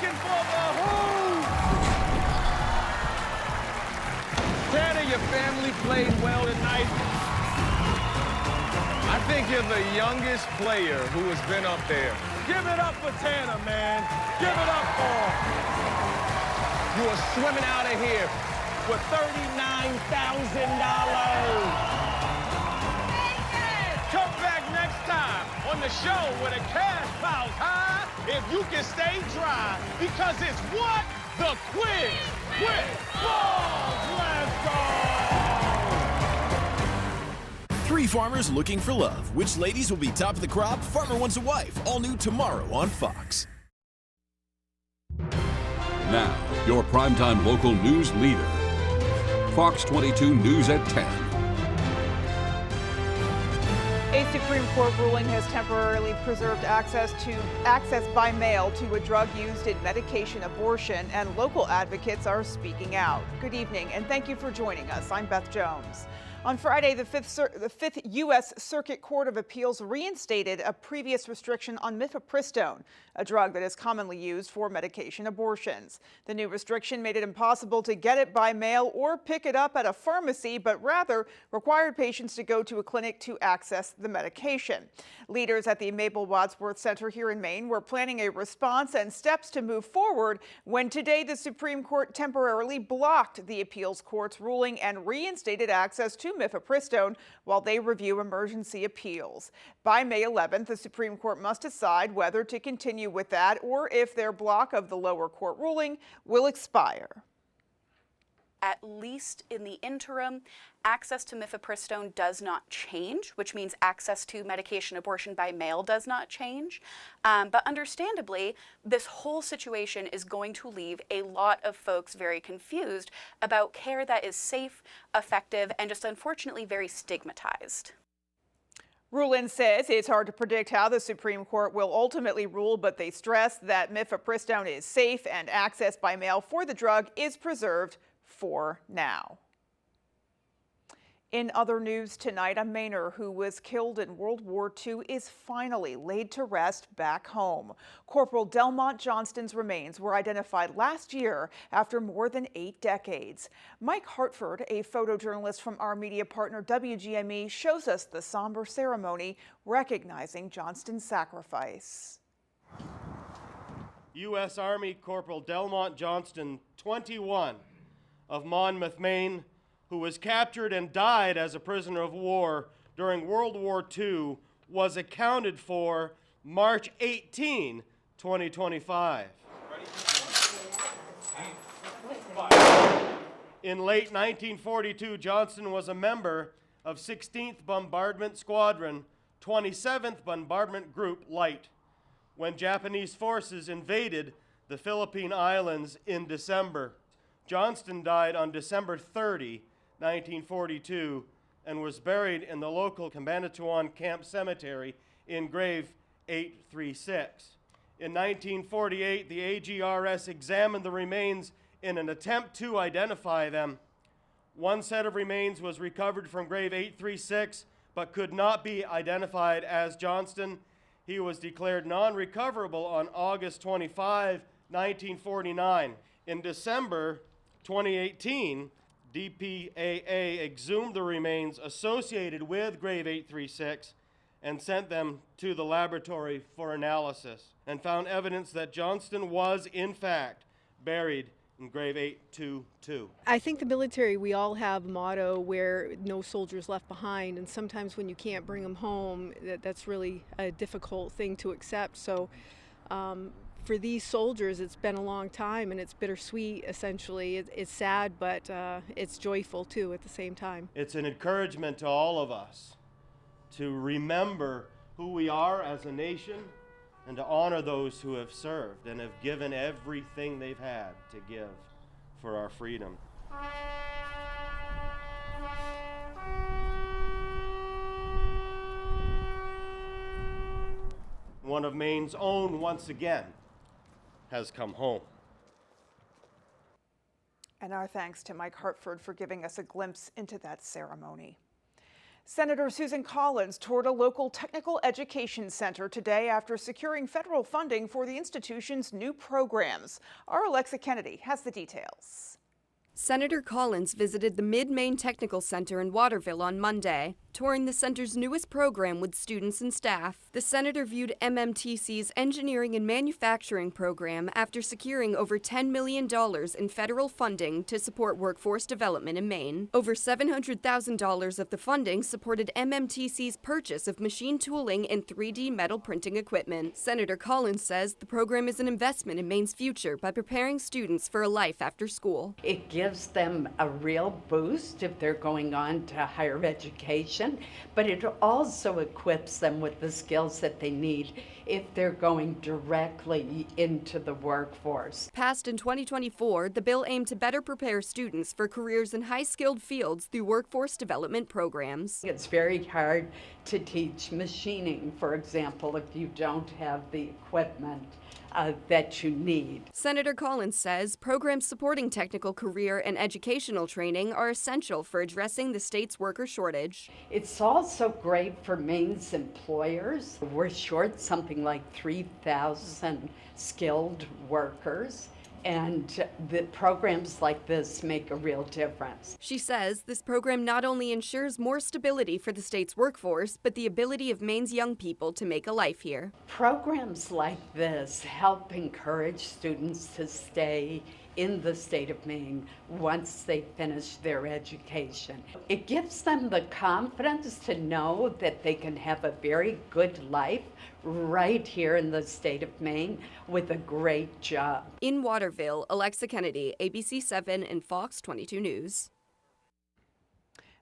looking for the hoop. Tanner, your family played well tonight. I think you're the youngest player who has been up there. Give it up for Tanner, man. Give it up for him. You are swimming out of here with $39,000. Come back next time on the show where the cash piles high if you can stay dry, because it's what? The quiz with balls. Let's go! Three farmers looking for love. Which ladies will be top of the crop? Farmer Wants a Wife. All new tomorrow on Fox. Now, your primetime local news leader. Fox 22 News at 10. A Supreme Court ruling has temporarily preserved access by mail to a drug used in medication abortion, and local advocates are speaking out. Good evening, and thank you for joining us. I'm Beth Jones. On Friday, the Fifth U.S. Circuit Court of Appeals reinstated a previous restriction on mifepristone, a drug that is commonly used for medication abortions. The new restriction made it impossible to get it by mail or pick it up at a pharmacy, but rather required patients to go to a clinic to access the medication. Leaders at the Mabel Wadsworth Center here in Maine were planning a response and steps to move forward when today the Supreme Court temporarily blocked the appeals court's ruling and reinstated access to mifepristone while they review emergency appeals. By May 11th, the Supreme Court must decide whether to continue with that or if their block of the lower court ruling will expire. At least in the interim, access to mifepristone does not change, which means access to medication abortion by mail does not change. But understandably, this whole situation is going to leave a lot of folks very confused about care that is safe, effective, and just unfortunately very stigmatized. Rulin says it's hard to predict how the Supreme Court will ultimately rule, but they stress that mifepristone is safe and access by mail for the drug is preserved for now. In other news tonight, a Mainer who was killed in World War II is finally laid to rest back home. Corporal Delmont Johnston's remains were identified last year after more than 8 decades. Mike Hartford, a photojournalist from our media partner WGME, shows us the somber ceremony recognizing Johnston's sacrifice. U.S. Army Corporal Delmont Johnston, 21, of Monmouth, Maine, who was captured and died as a prisoner of war during World War II, was accounted for March 18, 2025. In late 1942, Johnston was a member of 16th Bombardment Squadron, 27th Bombardment Group Light, when Japanese forces invaded the Philippine Islands in December. Johnston died on December 30, 1942, and was buried in the local Cabanatuan Camp Cemetery in grave 836. In 1948, the AGRS examined the remains in an attempt to identify them. One set of remains was recovered from grave 836, but could not be identified as Johnston. He was declared non-recoverable on August 25, 1949. In December 2018, DPAA exhumed the remains associated with grave 836 and sent them to the laboratory for analysis, and found evidence that Johnston was, in fact, buried in grave 822. I think the military, we all have a motto where no soldiers left behind, and sometimes when you can't bring them home, that's really a difficult thing to accept. So for these soldiers, it's been a long time, and it's bittersweet, essentially. It's sad, but it's joyful, too, at the same time. It's an encouragement to all of us to remember who we are as a nation and to honor those who have served and have given everything they've had to give for our freedom. One of Maine's own, once again, has come home. And our thanks to Mike Hartford for giving us a glimpse into that ceremony. Senator Susan Collins toured a local technical education center today after securing federal funding for the institution's new programs. Our Alexa Kennedy has the details. Senator Collins visited the Mid-Maine Technical Center in Waterville on Monday, touring the center's newest program with students and staff. The senator viewed MMTC's engineering and manufacturing program after securing over $10 million in federal funding to support workforce development in Maine. Over $700,000 of the funding supported MMTC's purchase of machine tooling and 3D metal printing equipment. Senator Collins says the program is an investment in Maine's future by preparing students for a life after school. It gives them a real boost if they're going on to higher education, but it also equips them with the skills that they need if they're going directly into the workforce. Passed in 2024, the bill aimed to better prepare students for careers in high-skilled fields through workforce development programs. It's very hard to teach machining, for example, if you don't have the equipment that you need. Senator Collins says programs supporting technical career and educational training are essential for addressing the state's worker shortage. It's also great for Maine's employers. We're short something like 3,000 skilled workers, and the programs like this make a real difference. She says this program not only ensures more stability for the state's workforce, but the ability of Maine's young people to make a life here. Programs like this help encourage students to stay in the state of Maine once they finish their education. It gives them the confidence to know that they can have a very good life right here in the state of Maine with a great job. In Waterville, Alexa Kennedy, ABC 7 and Fox 22 News.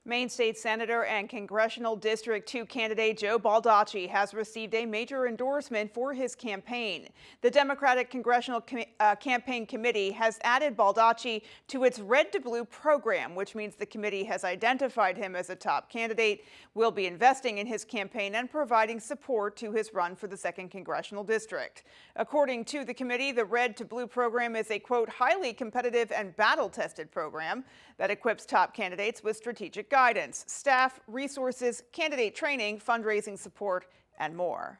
Maine State Senator and Congressional District 2 candidate Joe Baldacci has received a major endorsement for his campaign. The Democratic Congressional Campaign Committee has added Baldacci to its Red to Blue program, which means the committee has identified him as a top candidate, will be investing in his campaign and providing support to his run for the 2nd Congressional District. According to the committee, the Red to Blue program is a, quote, highly competitive and battle-tested program that equips top candidates with strategic guidance, staff, resources, candidate training, fundraising support, and more.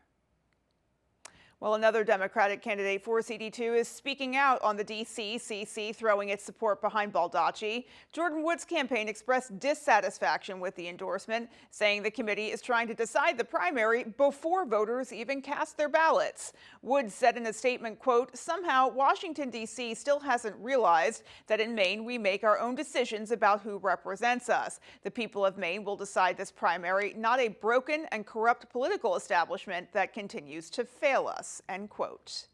Well, another Democratic candidate for CD2 is speaking out on the DCCC, throwing its support behind Baldacci. Jordan Wood's campaign expressed dissatisfaction with the endorsement, saying the committee is trying to decide the primary before voters even cast their ballots. Wood said in a statement, quote, somehow Washington, D.C. still hasn't realized that in Maine we make our own decisions about who represents us. The people of Maine will decide this primary, not a broken and corrupt political establishment that continues to fail us. End quote.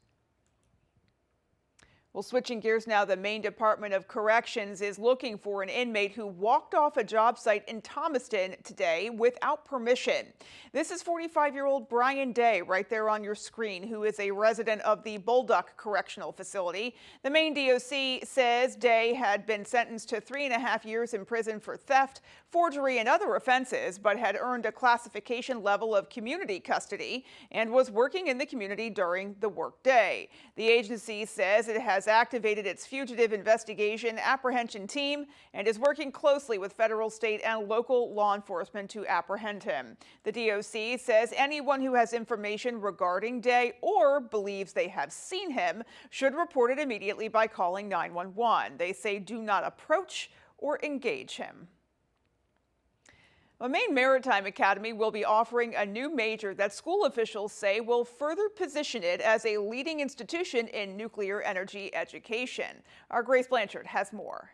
Well, switching gears now, the Maine Department of Corrections is looking for an inmate who walked off a job site in Thomaston today without permission. This is 45-year-old Brian Day, right there on your screen, who is a resident of the Bolduc Correctional Facility. The Maine DOC says Day had been sentenced to 3.5 years in prison for theft, forgery, and other offenses, but had earned a classification level of community custody and was working in the community during the workday. The agency says it has activated its fugitive investigation apprehension team and is working closely with federal, state, and local law enforcement to apprehend him. The DOC says anyone who has information regarding Day or believes they have seen him should report it immediately by calling 911. They say do not approach or engage him. The Maine Maritime Academy will be offering a new major that school officials say will further position it as a leading institution in nuclear energy education. Our Grace Blanchard has more.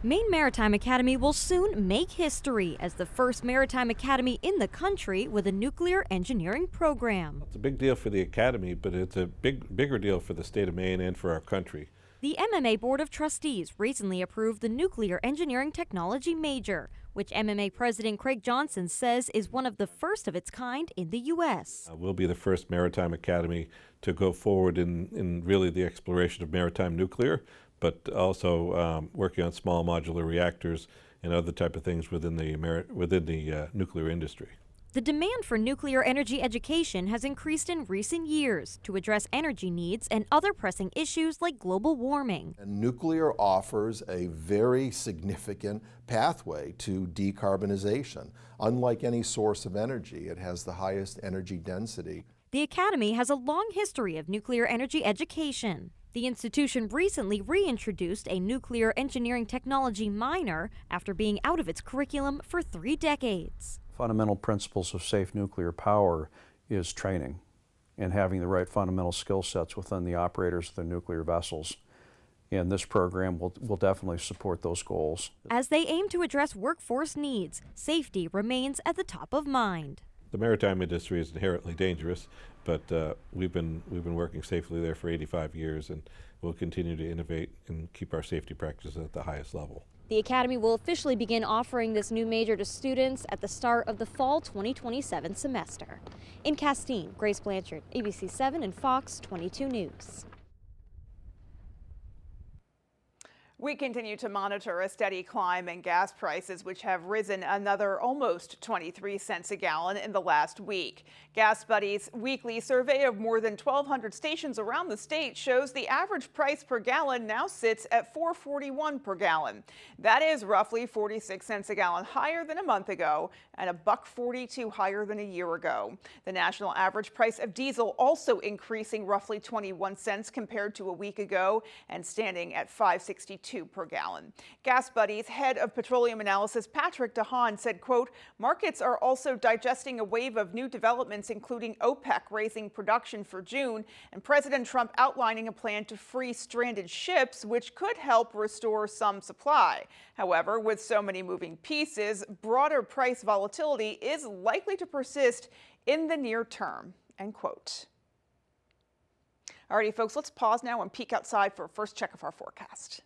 Maine Maritime Academy will soon make history as the first maritime academy in the country with a nuclear engineering program. It's a big deal for the academy, but it's a bigger deal for the state of Maine and for our country. The MMA Board of Trustees recently approved the Nuclear Engineering Technology Major, which MMA President Craig Johnson says is one of the first of its kind in the U.S. We'll be the first maritime academy to go forward in really the exploration of maritime nuclear, but also working on small modular reactors and other type of things within the nuclear industry. The demand for nuclear energy education has increased in recent years to address energy needs and other pressing issues like global warming. And nuclear offers a very significant pathway to decarbonization. Unlike any source of energy, it has the highest energy density. The Academy has a long history of nuclear energy education. The institution recently reintroduced a nuclear engineering technology minor after being out of its curriculum for 3 decades. Fundamental principles of safe nuclear power is training and having the right fundamental skill sets within the operators of the nuclear vessels. And this program will definitely support those goals. As they aim to address workforce needs, safety remains at the top of mind. The maritime industry is inherently dangerous, but we've been working safely there for 85 years, and we'll continue to innovate and keep our safety practices at the highest level. The Academy will officially begin offering this new major to students at the start of the fall 2027 semester. In Castine, Grace Blanchard, ABC 7 and Fox 22 News. We continue to monitor a steady climb in gas prices, which have risen another almost 23 cents a gallon in the last week. Gas Buddy's weekly survey of more than 1,200 stations around the state shows the average price per gallon now sits at $4.41 per gallon. That is roughly 46 cents a gallon higher than a month ago and $1.42 higher than a year ago. The national average price of diesel also increasing roughly 21 cents compared to a week ago and standing at $5.62 per gallon. Gas Buddy's head of petroleum analysis, Patrick DeHaan, said, quote, markets are also digesting a wave of new developments, including OPEC raising production for June and President Trump outlining a plan to free stranded ships, which could help restore some supply. However, with so many moving pieces, broader price volatility is likely to persist in the near term, end quote. Alrighty, folks, let's pause now and peek outside for a first check of our forecast.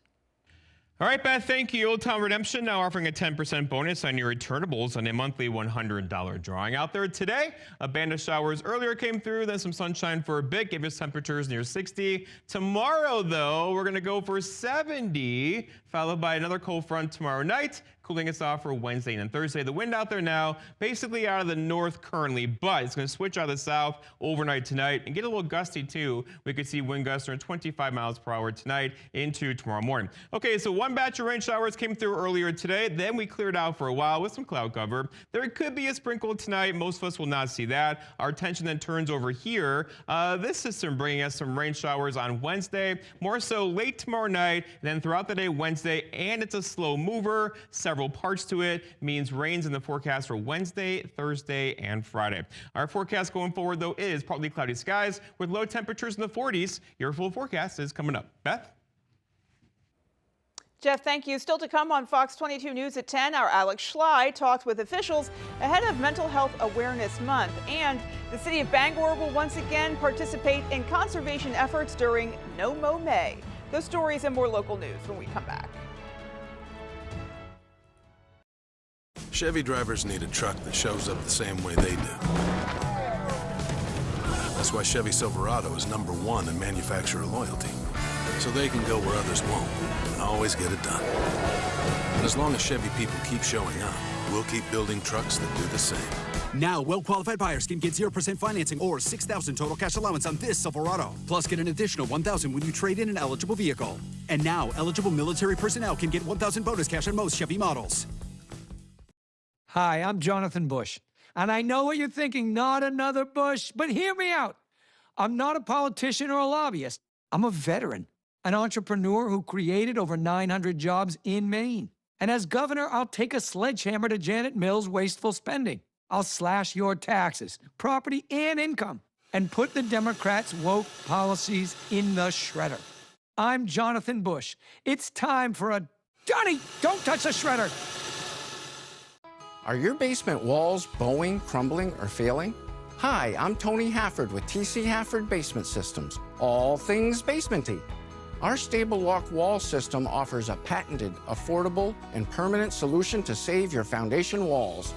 All right, Beth, thank you. Old Town Redemption now offering a 10% bonus on your returnables on a monthly $100 drawing. Out there today, a band of showers earlier came through, then some sunshine for a bit, gave us temperatures near 60. Tomorrow, though, we're going to go for 70, followed by another cold front tomorrow night, cooling us off for Wednesday and Thursday. The wind out there now, basically out of the north currently, but it's going to switch out of the south overnight tonight and get a little gusty too. We could see wind gusts around 25 miles per hour tonight into tomorrow morning. Okay, so one batch of rain showers came through earlier today. Then we cleared out for a while with some cloud cover. There could be a sprinkle tonight. Most of us will not see that. Our attention then turns over here. This system bringing us some rain showers on Wednesday, more so late tomorrow night, and then throughout the day Wednesday, and it's a slow mover. Several parts to it means rains in the forecast for Wednesday, Thursday, and Friday. Our forecast going forward, though, is partly cloudy skies with low temperatures in the 40s. Your full forecast is coming up. Beth? Jeff, thank you. Still to come on Fox 22 News at 10, our Alex Schley talks with officials ahead of Mental Health Awareness Month. And the city of Bangor will once again participate in conservation efforts during No Mow May. Those stories and more local news when we come back. Chevy drivers need a truck that shows up the same way they do. That's why Chevy Silverado is #1 in manufacturer loyalty. So they can go where others won't and always get it done. And as long as Chevy people keep showing up, we'll keep building trucks that do the same. Now, well-qualified buyers can get 0% financing or $6,000 total cash allowance on this Silverado. Plus, get an additional $1,000 when you trade in an eligible vehicle. And now, eligible military personnel can get $1,000 bonus cash on most Chevy models. Hi, I'm Jonathan Bush. And I know what you're thinking, not another Bush, but hear me out. I'm not a politician or a lobbyist. I'm a veteran, an entrepreneur who created over 900 jobs in Maine. And as governor, I'll take a sledgehammer to Janet Mills' wasteful spending. I'll slash your taxes, property, and income, and put the Democrats' woke policies in the shredder. I'm Jonathan Bush. It's time for a... Johnny, don't touch the shredder! Are your basement walls bowing, crumbling, or failing? Hi, I'm Tony Hafford with TC Hafford Basement Systems, all things basementy. Our Stable Lock wall system offers a patented, affordable, and permanent solution to save your foundation walls.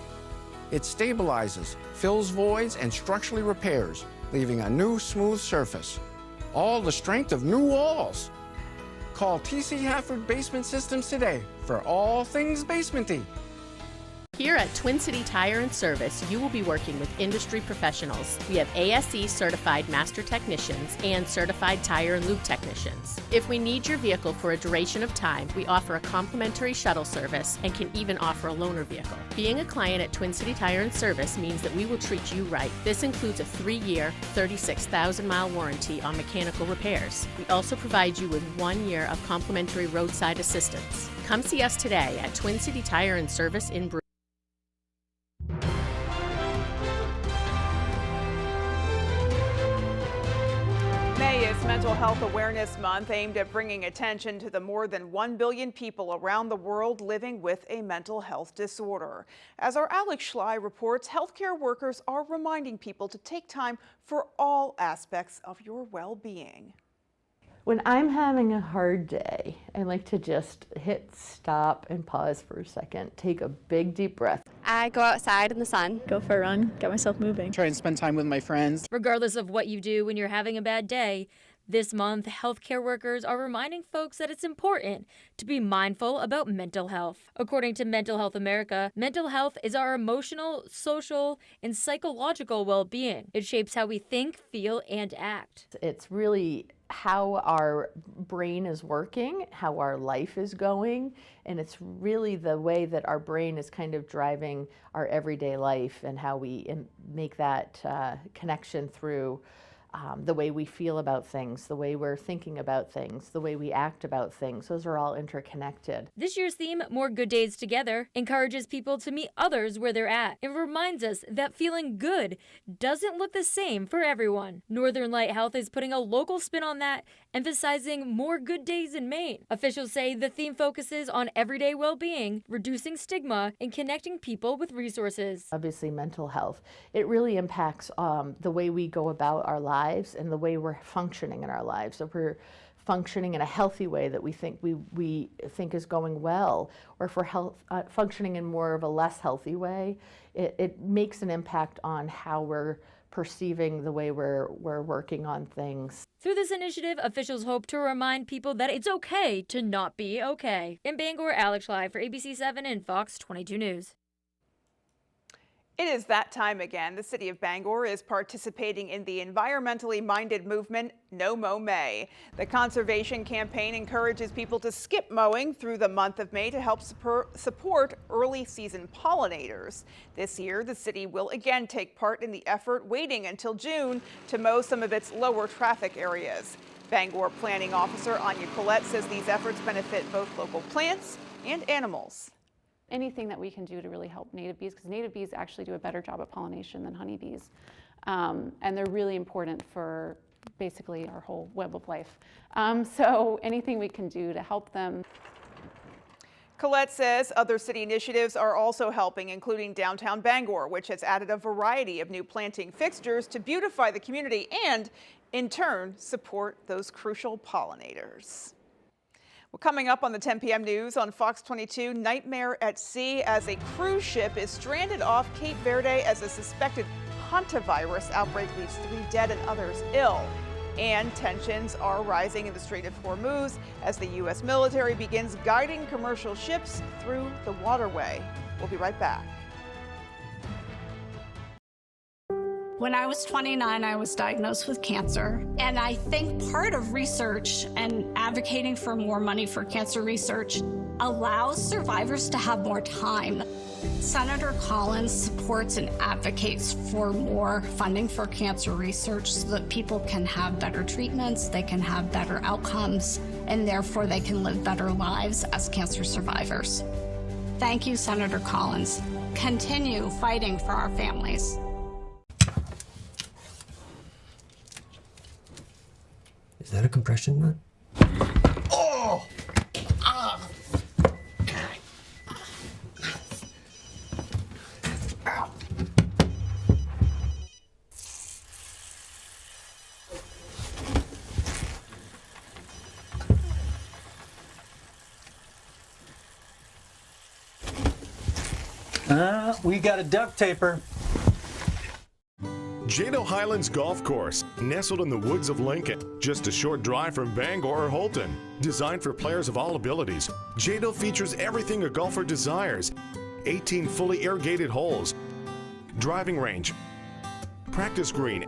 It stabilizes, fills voids, and structurally repairs, leaving a new smooth surface. All the strength of new walls. Call TC Hafford Basement Systems today for all things basementy. Here at Twin City Tire and Service, you will be working with industry professionals. We have ASE certified master technicians and certified tire and lube technicians. If we need your vehicle for a duration of time, we offer a complimentary shuttle service and can even offer a loaner vehicle. Being a client at Twin City Tire and Service means that we will treat you right. This includes a 3-year, 36,000-mile warranty on mechanical repairs. We also provide you with 1 year of complimentary roadside assistance. Come see us today at Twin City Tire and Service in Bruce. May is Mental Health Awareness Month, aimed at bringing attention to the more than 1 billion people around the world living with a mental health disorder. As our Alex Schley reports, healthcare workers are reminding people to take time for all aspects of your well-being. When I'm having a hard day, I like to just hit stop and pause for a second, take a big deep breath. I go outside in the sun. Go for a run, get myself moving. Try and spend time with my friends. Regardless of what you do when you're having a bad day, this month, healthcare workers are reminding folks that it's important to be mindful about mental health. According to Mental Health America, mental health is our emotional, social, and psychological well-being. It shapes how we think, feel, and act. It's really how our brain is working, how our life is going, and it's really the way that our brain is kind of driving our everyday life and how we make that connection through the way we feel about things, the way we're thinking about things, the way we act about things. Those are all interconnected. This year's theme, More Good Days Together, encourages people to meet others where they're at. It reminds us that feeling good doesn't look the same for everyone. Northern Light Health is putting a local spin on that, emphasizing more good days in Maine. Officials say the theme focuses on everyday well-being, reducing stigma, and connecting people with resources. Obviously, mental health, it really impacts the way we go about our lives and the way we're functioning in our lives. So if we're functioning in a healthy way that we think is going well, or if we're functioning in more of a less healthy way, it makes an impact on how we're perceiving the way we're working on things. Through this initiative, officials hope to remind people that it's okay to not be okay. In Bangor, Alex Schley for ABC 7 and Fox 22 News. It is that time again. The city of Bangor is participating in the environmentally minded movement, No Mow May. The conservation campaign encourages people to skip mowing through the month of May to help support early season pollinators. This year, the city will again take part in the effort, waiting until June to mow some of its lower traffic areas. Bangor Planning Officer Anya Collette says these efforts benefit both local plants and animals. Anything that we can do to really help native bees, because native bees actually do a better job at pollination than honeybees. And they're really important for basically our whole web of life. So anything we can do to help them. Collette says other city initiatives are also helping, including downtown Bangor, which has added a variety of new planting fixtures to beautify the community and, in turn, support those crucial pollinators. Well, coming up on the 10 p.m. news on Fox 22, nightmare at sea as a cruise ship is stranded off Cape Verde as a suspected hantavirus outbreak leaves 3 dead and others ill. And tensions are rising in the Strait of Hormuz as the U.S. military begins guiding commercial ships through the waterway. We'll be right back. When I was 29, I was diagnosed with cancer. And I think part of research and advocating for more money for cancer research allows survivors to have more time. Senator Collins supports and advocates for more funding for cancer research so that people can have better treatments, they can have better outcomes, and therefore they can live better lives as cancer survivors. Thank you, Senator Collins. Continue fighting for our families. Is that a compression nut? Oh! Ah! We got a duct taper. Jado Highlands Golf Course, nestled in the woods of Lincoln, just a short drive from Bangor or Holton. Designed for players of all abilities, Jado features everything a golfer desires. 18 fully irrigated holes, driving range, practice green,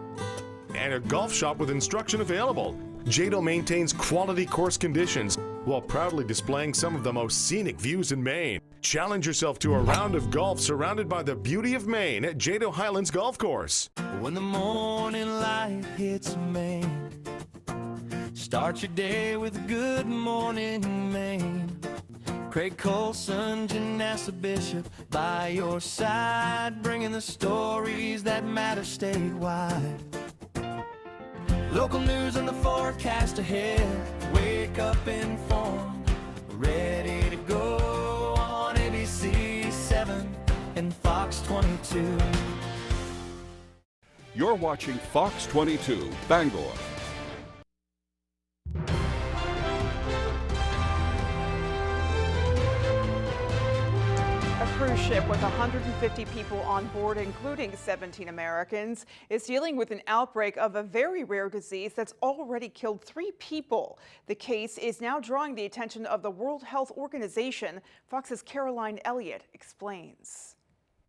and a golf shop with instruction available. Jado maintains quality course conditions while proudly displaying some of the most scenic views in Maine. Challenge yourself to a round of golf surrounded by the beauty of Maine at Jado Highlands Golf Course. When the morning light hits Maine, start your day with a good morning, Maine. Craig Colson, Janessa Bishop, by your side, bringing the stories that matter statewide. Local news and the forecast ahead. Wake up informed, ready to go on ABC 7 and Fox 22. You're watching Fox 22, Bangor. A cruise ship with 150 people on board, including 17 Americans, is dealing with an outbreak of a very rare disease that's already killed 3 people. The case is now drawing the attention of the World Health Organization. Fox's Caroline Elliott explains.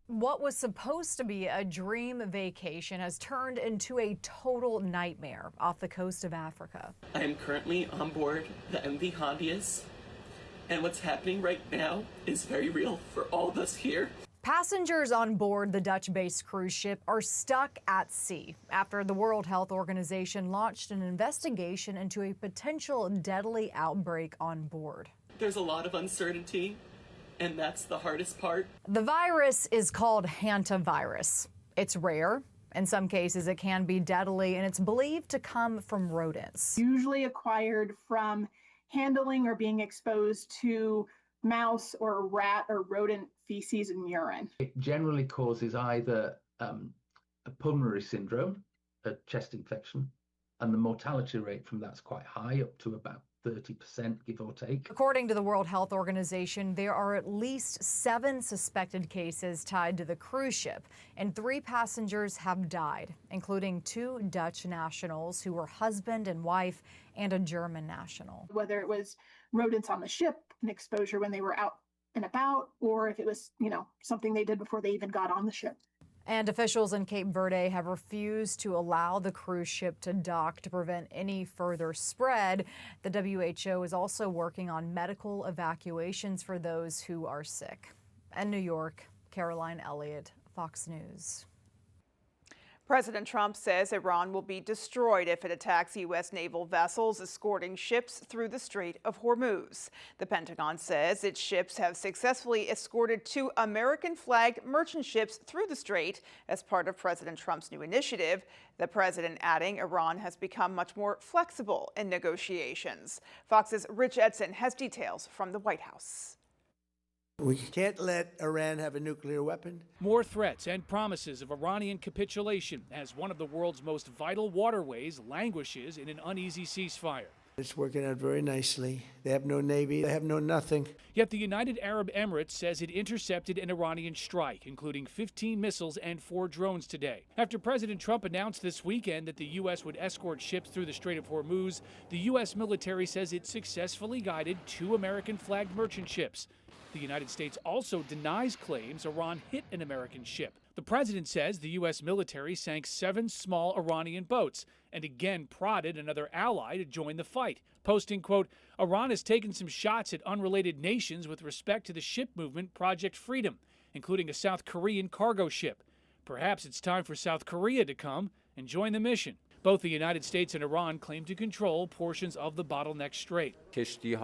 What was supposed to be a dream vacation has turned into a total nightmare off the coast of Africa. I am currently on board the MV Hondius, and what's happening right now is very real for all of us here. Passengers on board the Dutch-based cruise ship are stuck at sea after the World Health Organization launched an investigation into a potential deadly outbreak on board. There's a lot of uncertainty, and that's the hardest part. The virus is called hantavirus. It's rare. In some cases, it can be deadly, and it's believed to come from rodents. Usually acquired from handling or being exposed to mouse or rat or rodent feces and urine. It generally causes either a pulmonary syndrome, a chest infection, and the mortality rate from that's quite high, up to about 30%, give or take. According to the World Health Organization, there are at least 7 suspected cases tied to the cruise ship, and 3 passengers have died, including 2 Dutch nationals who were husband and wife and a German national. Whether it was rodents on the ship, an exposure when they were out and about, or if it was, something they did before they even got on the ship. And officials in Cape Verde have refused to allow the cruise ship to dock to prevent any further spread. The WHO is also working on medical evacuations for those who are sick. In New York, Caroline Elliott, Fox News. President Trump says Iran will be destroyed if it attacks U.S. naval vessels escorting ships through the Strait of Hormuz. The Pentagon says its ships have successfully escorted 2 American-flagged merchant ships through the strait as part of President Trump's new initiative. The president adding Iran has become much more flexible in negotiations. Fox's Rich Edson has details from the White House. We can't let Iran have a nuclear weapon. More threats and promises of Iranian capitulation as one of the world's most vital waterways languishes in an uneasy ceasefire. It's working out very nicely. They have no navy, they have no nothing. Yet the United Arab Emirates says it intercepted an Iranian strike, including 15 missiles and 4 drones today. After President Trump announced this weekend that the U.S. would escort ships through the Strait of Hormuz, the U.S. military says it successfully guided 2 American-flagged merchant ships. The United States also denies claims Iran hit an American ship. The president says the U.S. military sank 7 small Iranian boats and again prodded another ally to join the fight, posting, quote, Iran has taken some shots at unrelated nations with respect to the ship movement Project Freedom, including a South Korean cargo ship. Perhaps it's time for South Korea to come and join the mission. Both the United States and Iran claim to control portions of the bottleneck strait.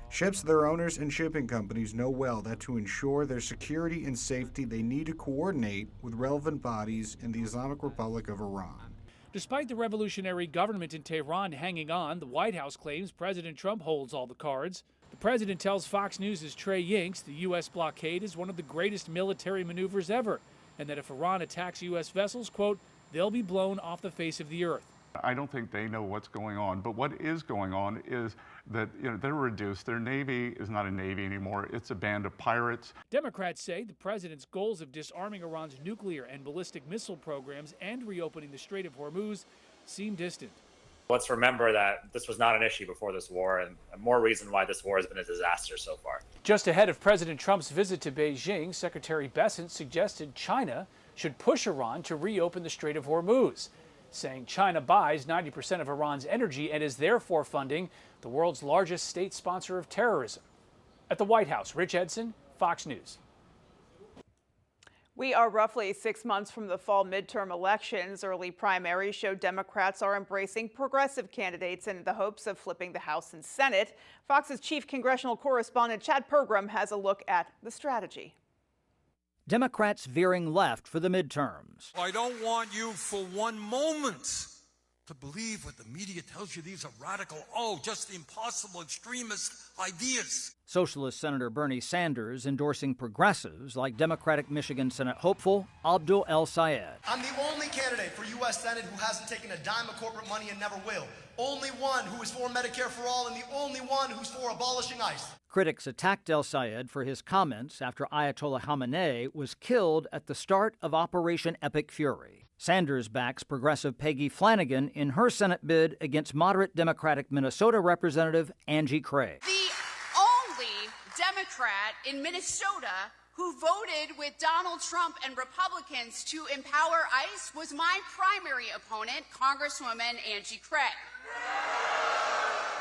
Ships, their owners, and shipping companies know well that to ensure their security and safety, they need to coordinate with relevant bodies in the Islamic Republic of Iran. Despite the revolutionary government in Tehran hanging on, the White House claims President Trump holds all the cards. The president tells Fox News' Trey Yinks the U.S. blockade is one of the greatest military maneuvers ever, and that if Iran attacks U.S. vessels, quote, they'll be blown off the face of the earth. I don't think they know what's going on, but what is going on is that they're reduced. Their Navy is not a Navy anymore. It's a band of pirates. Democrats say the president's goals of disarming Iran's nuclear and ballistic missile programs and reopening the Strait of Hormuz seem distant. Let's remember that this was not an issue before this war, and more reason why this war has been a disaster so far. Just ahead of President Trump's visit to Beijing, Secretary Bessent suggested China should push Iran to reopen the Strait of Hormuz, saying China buys 90% of Iran's energy and is therefore funding the world's largest state sponsor of terrorism. At the White House, Rich Edson, Fox News. We are roughly 6 months from the fall midterm elections. Early primaries show Democrats are embracing progressive candidates in the hopes of flipping the House and Senate. Fox's chief congressional correspondent Chad Pergram has a look at the strategy. Democrats veering left for the midterms. I don't want you for one moment to believe what the media tells you these are radical, just impossible extremist ideas. Socialist Senator Bernie Sanders endorsing progressives like Democratic Michigan Senate hopeful Abdul El Sayed. I'm the only candidate for U.S. Senate who hasn't taken a dime of corporate money and never will. Only one who is for Medicare for all and the only one who's for abolishing ICE. Critics attacked El Sayed for his comments after Ayatollah Khamenei was killed at the start of Operation Epic Fury. Sanders backs progressive Peggy Flanagan in her Senate bid against moderate Democratic Minnesota Representative Angie Craig. The only Democrat in Minnesota who voted with Donald Trump and Republicans to empower ICE was my primary opponent, Congresswoman Angie Craig.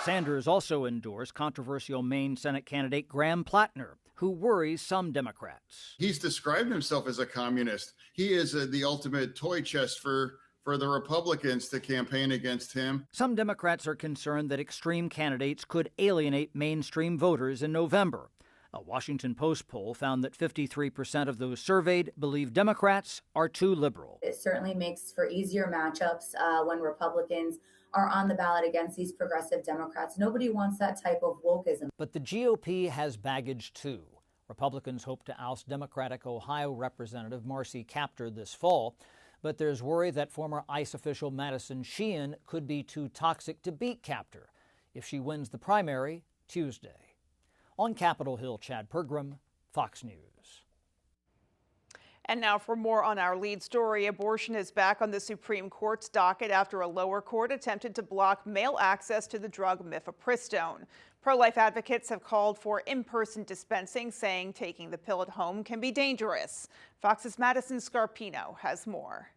Sanders also endorsed controversial Maine Senate candidate Graham Plattner, who worries some Democrats. He's described himself as a communist. He is the ultimate toy chest for the Republicans to campaign against him. Some Democrats are concerned that extreme candidates could alienate mainstream voters in November. A Washington Post poll found that 53% of those surveyed believe Democrats are too liberal. It certainly makes for easier matchups when Republicans are on the ballot against these progressive Democrats. Nobody wants that type of wokeism. But the GOP has baggage too. Republicans hope to oust Democratic Ohio Representative Marcy Kaptur this fall, but there's worry that former ICE official Madison Sheehan could be too toxic to beat Kaptur if she wins the primary Tuesday. On Capitol Hill, Chad Pergram, Fox News. And now for more on our lead story. Abortion is back on the Supreme Court's docket after a lower court attempted to block male access to the drug mifepristone. Pro-life advocates have called for in-person dispensing, saying taking the pill at home can be dangerous. Fox's Madison Scarpino has more.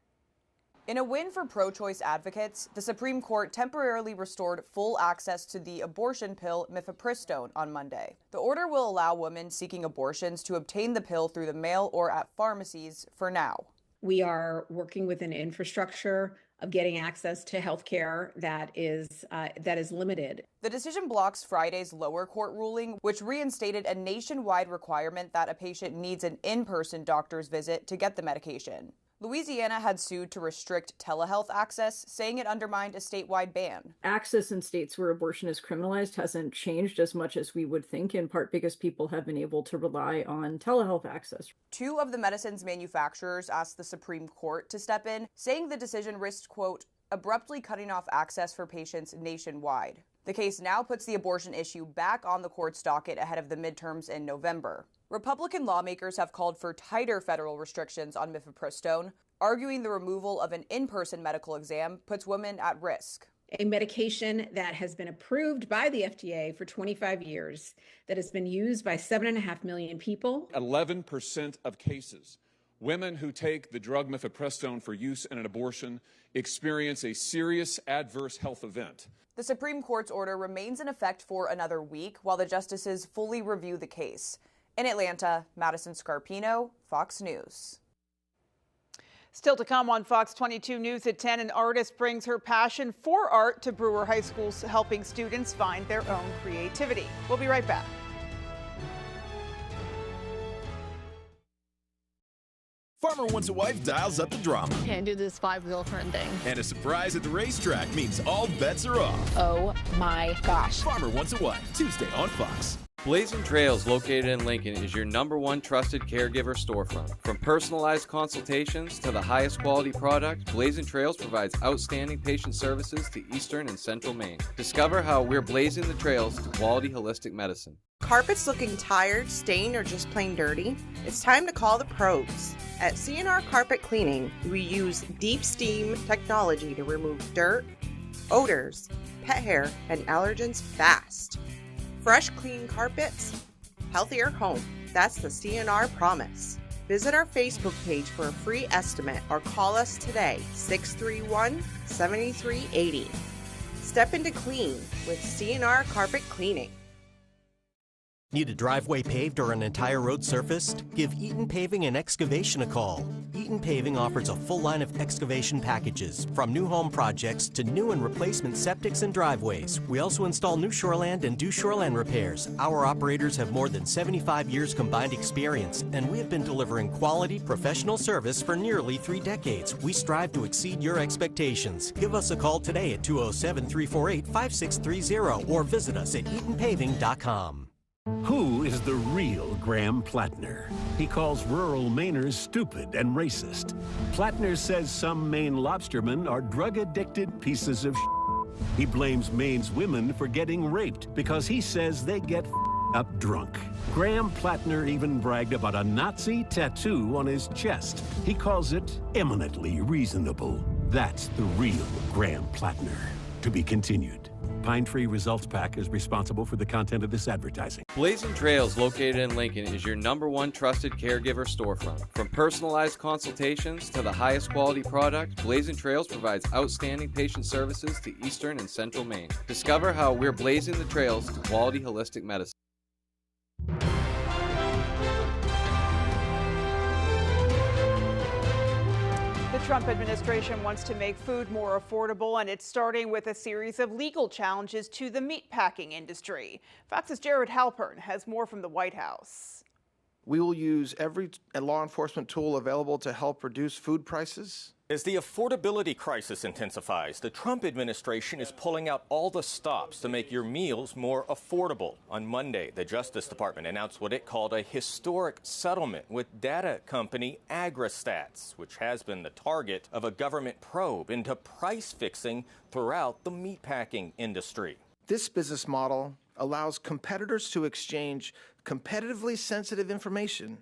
In a win for pro-choice advocates, the Supreme Court temporarily restored full access to the abortion pill mifepristone on Monday. The order will allow women seeking abortions to obtain the pill through the mail or at pharmacies for now. We are working with an infrastructure of getting access to health care that is limited. The decision blocks Friday's lower court ruling, which reinstated a nationwide requirement that a patient needs an in-person doctor's visit to get the medication. Louisiana had sued to restrict telehealth access, saying it undermined a statewide ban. Access in states where abortion is criminalized hasn't changed as much as we would think, in part because people have been able to rely on telehealth access. Two of the medicine's manufacturers asked the Supreme Court to step in, saying the decision risked, quote, abruptly cutting off access for patients nationwide. The case now puts the abortion issue back on the court's docket ahead of the midterms in November. Republican lawmakers have called for tighter federal restrictions on mifepristone, arguing the removal of an in-person medical exam puts women at risk. A medication that has been approved by the FDA for 25 years, that has been used by 7.5 million people. 11% of cases, women who take the drug mifepristone for use in an abortion experience a serious adverse health event. The Supreme Court's order remains in effect for another week while the justices fully review the case. In Atlanta, Madison Scarpino, Fox News. Still to come on Fox 22 News at 10, an artist brings her passion for art to Brewer High School, helping students find their own creativity. We'll be right back. Farmer Wants a Wife dials up the drama. Can't do this 5-girlfriend thing. And a surprise at the racetrack means all bets are off. Oh my gosh. Farmer Wants a Wife, Tuesday on Fox. Blazing Trails, located in Lincoln, is your #1 trusted caregiver storefront. From personalized consultations to the highest quality product, Blazing Trails provides outstanding patient services to Eastern and Central Maine. Discover how we're blazing the trails to quality holistic medicine. Carpets looking tired, stained, or just plain dirty? It's time to call the pros. At CNR Carpet Cleaning, we use deep steam technology to remove dirt, odors, pet hair, and allergens fast. Fresh, clean carpets, healthier home. That's the CNR promise. Visit our Facebook page for a free estimate or call us today, 631-7380. Step into clean with CNR Carpet Cleaning. Need a driveway paved or an entire road surfaced? Give Eaton Paving and Excavation a call. Eaton Paving offers a full line of excavation packages, from new home projects to new and replacement septics and driveways. We also install new shoreland and do shoreland repairs. Our operators have more than 75 years combined experience, and we have been delivering quality, professional service for nearly 3 decades. We strive to exceed your expectations. Give us a call today at 207-348-5630 or visit us at EatonPaving.com. Who is the real Graham Plattner? He calls rural Mainers stupid and racist. Plattner says some Maine lobstermen are drug-addicted pieces of shit. He blames Maine's women for getting raped because he says they get up drunk. Graham Plattner even bragged about a Nazi tattoo on his chest. He calls it eminently reasonable. That's the real Graham Plattner. To be continued. Pine Tree Results Pack is responsible for the content of this advertising. Blazing Trails, located in Lincoln, is your #1 trusted caregiver storefront. From personalized consultations to the highest quality product, Blazing Trails provides outstanding patient services to Eastern and Central Maine. Discover how we're blazing the trails to quality holistic medicine. The Trump administration wants to make food more affordable, and it's starting with a series of legal challenges to the meatpacking industry. Fox's Jared Halpern has more from the White House. We will use every law enforcement tool available to help reduce food prices. As the affordability crisis intensifies, the Trump administration is pulling out all the stops to make your meals more affordable. On Monday, the Justice Department announced what it called a historic settlement with data company AgriStats, which has been the target of a government probe into price fixing throughout the meatpacking industry. This business model allows competitors to exchange competitively sensitive information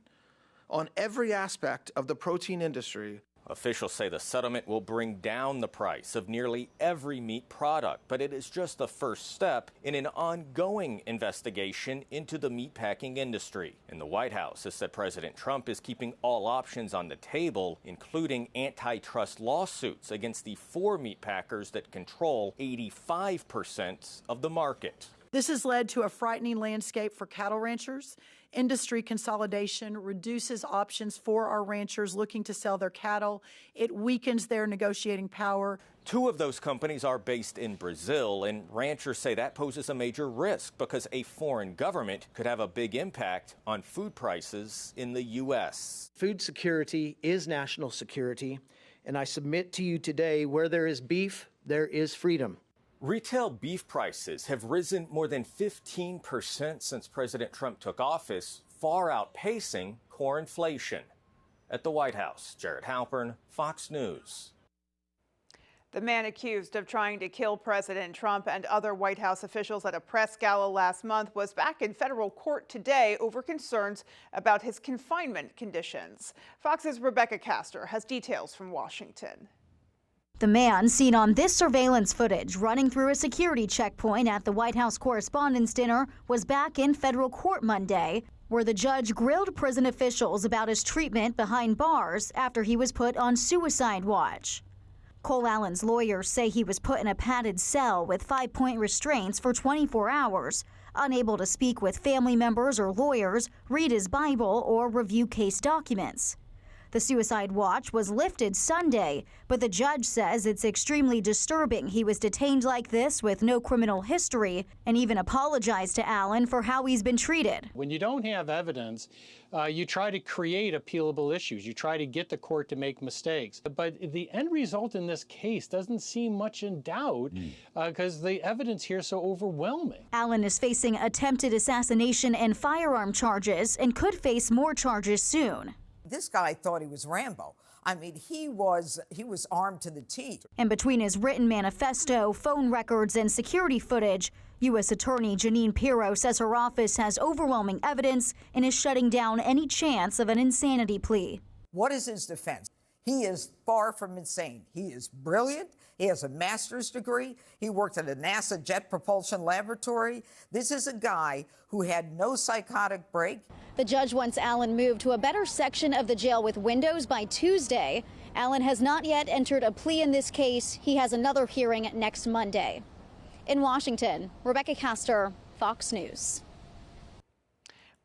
on every aspect of the protein industry. Officials say the settlement will bring down the price of nearly every meat product, but it is just the first step in an ongoing investigation into the meatpacking industry. And the White House has said President Trump is keeping all options on the table, including antitrust lawsuits against the 4 meatpackers that control 85% of the market. This has led to a frightening landscape for cattle ranchers. Industry consolidation reduces options for our ranchers looking to sell their cattle. It weakens their negotiating power. 2 of those companies are based in Brazil, and ranchers say that poses a major risk because a foreign government could have a big impact on food prices in the U.S. Food security is national security, and I submit to you today, where there is beef, there is freedom. Retail beef prices have risen more than 15% since President Trump took office, far outpacing core inflation. At the White House, Jared Halpern, Fox News. The man accused of trying to kill President Trump and other White House officials at a press gala last month was back in federal court today over concerns about his confinement conditions. Fox's Rebecca Castor has details from Washington. The man seen on this surveillance footage running through a security checkpoint at the White House Correspondents' Dinner was back in federal court Monday, where the judge grilled prison officials about his treatment behind bars after he was put on suicide watch. Cole Allen's lawyers say he was put in a padded cell with 5-point restraints for 24 hours, unable to speak with family members or lawyers, read his Bible, or review case documents. The suicide watch was lifted Sunday, but the judge says it's extremely disturbing he was detained like this with no criminal history, and even apologized to Allen for how he's been treated. When you don't have evidence, you try to create appealable issues. You try to get the court to make mistakes. But the end result in this case doesn't seem much in doubt because the evidence here is so overwhelming. Allen is facing attempted assassination and firearm charges and could face more charges soon. This guy thought he was Rambo. I mean, he was armed to the teeth. And between his written manifesto, phone records, and security footage, U.S. Attorney Jeanine Pirro says her office has overwhelming evidence and is shutting down any chance of an insanity plea. What is his defense? He is far from insane. He is brilliant. He has a master's degree. He worked at a NASA Jet Propulsion Laboratory. This is a guy who had no psychotic break. The judge wants Allen moved to a better section of the jail with windows by Tuesday. Allen has not yet entered a plea in this case. He has another hearing next Monday. In Washington, Rebecca Castor, Fox News.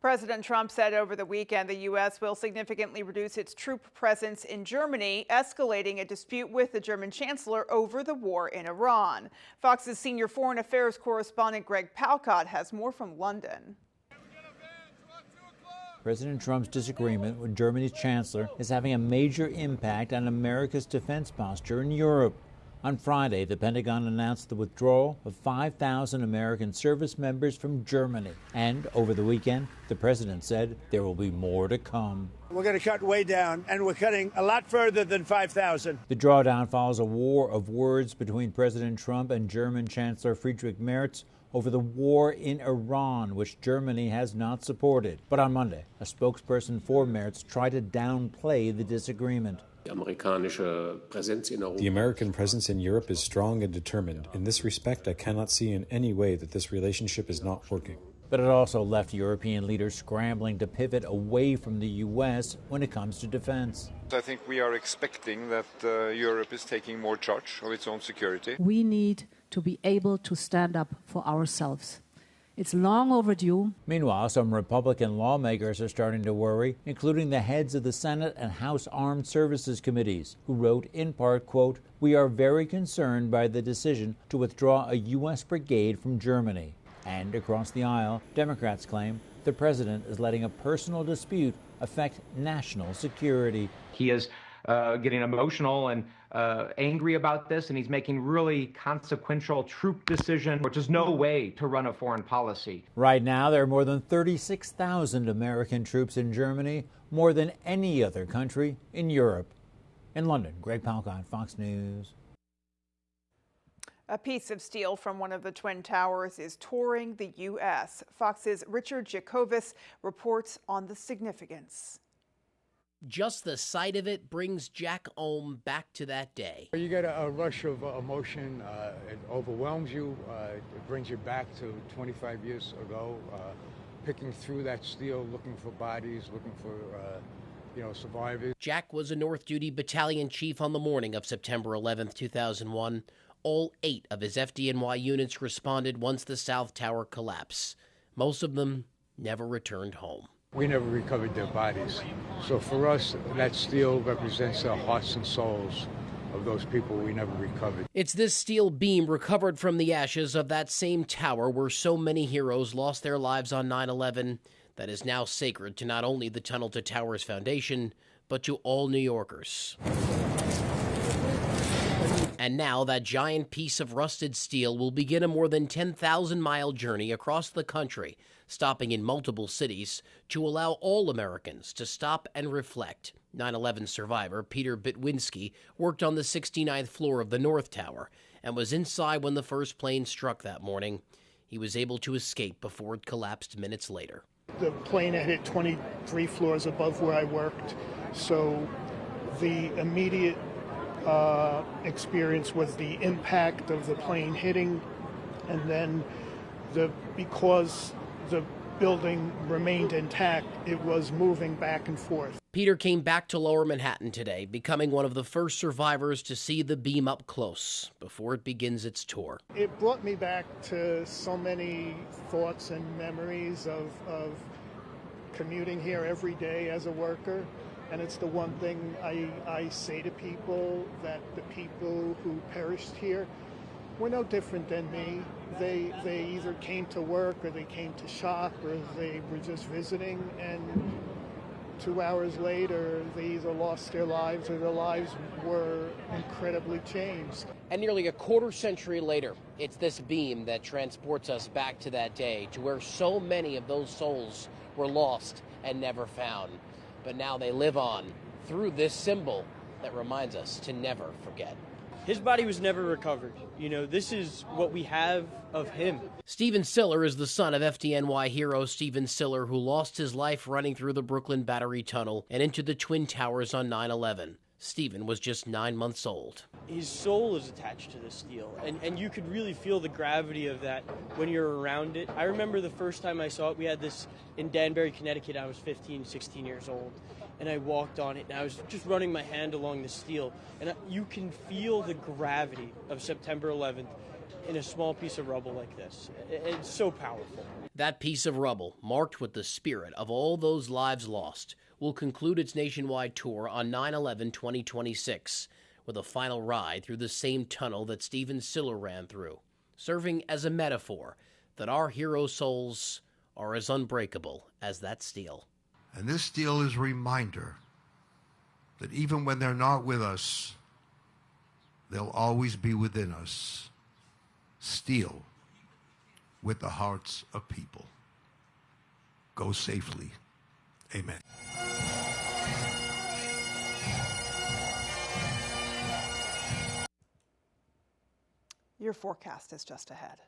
President Trump said over the weekend the U.S. will significantly reduce its troop presence in Germany, escalating a dispute with the German chancellor over the war in Iran. Fox's senior foreign affairs correspondent Greg Palcott has more from London. President Trump's disagreement with Germany's chancellor is having a major impact on America's defense posture in Europe. On Friday, the Pentagon announced the withdrawal of 5,000 American service members from Germany. And over the weekend, the president said there will be more to come. We're going to cut way down, and we're cutting a lot further than 5,000. The drawdown follows a war of words between President Trump and German Chancellor Friedrich Merz over the war in Iran, which Germany has not supported. But on Monday, a spokesperson for Merz tried to downplay the disagreement. The American presence in Europe is strong and determined. In this respect, I cannot see in any way that this relationship is not working. But it also left European leaders scrambling to pivot away from the U.S. when it comes to defense. I think we are expecting that Europe is taking more charge of its own security. We need to be able to stand up for ourselves. It's long overdue. Meanwhile, some Republican lawmakers are starting to worry, including the heads of the Senate and House Armed Services Committees, who wrote in part, quote, "We are very concerned by the decision to withdraw a U.S. brigade from Germany." And across the aisle, Democrats claim the president is letting a personal dispute affect national security. He is getting emotional and angry about this, and he's making really consequential troop decisions, which is no way to run a foreign policy. Right now, there are more than 36,000 American troops in Germany, more than any other country in Europe. In London, Greg Palcott, Fox News. A piece of steel from one of the Twin Towers is touring the U.S. Fox's Richard Jacobus reports on the significance. Just the sight of it brings Jack Ohm back to that day. You get a rush of emotion. It overwhelms you. It brings you back to 25 years ago, picking through that steel, looking for bodies, looking for survivors. Jack was a North Duty Battalion chief on the morning of September 11th, 2001. All 8 of his FDNY units responded once the South Tower collapsed. Most of them never returned home. We never recovered their bodies. So for us, that steel represents the hearts and souls of those people we never recovered. It's this steel beam recovered from the ashes of that same tower where so many heroes lost their lives on 9/11 that is now sacred to not only the Tunnel to Towers Foundation, but to all New Yorkers. And now that giant piece of rusted steel will begin a more than 10,000-mile journey across the country, stopping in multiple cities to allow all Americans to stop and reflect. 9/11 survivor Peter Bitwinski worked on the 69th floor of the North Tower and was inside when the first plane struck that morning. He was able to escape before it collapsed minutes later. The plane had hit 23 floors above where I worked, so the immediate experience was the impact of the plane hitting, and then because the building remained intact, it was moving back and forth. Peter came back to Lower Manhattan today, becoming one of the first survivors to see the beam up close before it begins its tour. It brought me back to so many thoughts and memories of commuting here every day as a worker. And it's the one thing I say to people, that the people who perished here were no different than me. They either came to work, or they came to shop, or they were just visiting, and 2 hours later they either lost their lives or their lives were incredibly changed. And nearly a quarter century later, it's this beam that transports us back to that day, to where so many of those souls were lost and never found. But now they live on through this symbol that reminds us to never forget. His body was never recovered. This is what we have of him. Stephen Siller is the son of FDNY hero Stephen Siller, who lost his life running through the Brooklyn Battery Tunnel and into the Twin Towers on 9/11. Stephen was just 9 months old. His soul is attached to the steel, and you could really feel the gravity of that when you're around it. I remember the first time I saw it, we had this in Danbury, Connecticut. I was 15, 16 years old, and I walked on it, and I was just running my hand along the steel, and you can feel the gravity of September 11th in a small piece of rubble like this. It's so powerful. That piece of rubble, marked with the spirit of all those lives lost, will conclude its nationwide tour on 9/11/2026 with a final ride through the same tunnel that Stephen Siller ran through, serving as a metaphor that our hero souls are as unbreakable as that steel. And this steel is a reminder that even when they're not with us, they'll always be within us. Steel with the hearts of people. Go safely. Amen. Your forecast is just ahead.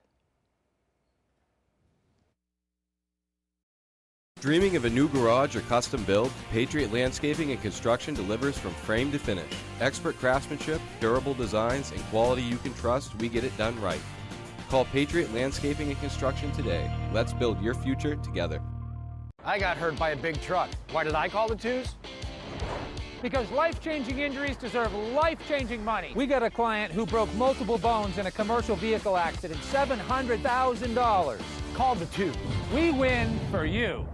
Dreaming of a new garage or custom build? Patriot Landscaping and Construction delivers from frame to finish. Expert craftsmanship, durable designs, and quality you can trust, we get it done right. Call Patriot Landscaping and Construction today. Let's build your future together. I got hurt by a big truck. Why did I call the twos? Because life-changing injuries deserve life-changing money. We got a client who broke multiple bones in a commercial vehicle accident, $700,000. Call the twos. We win for you.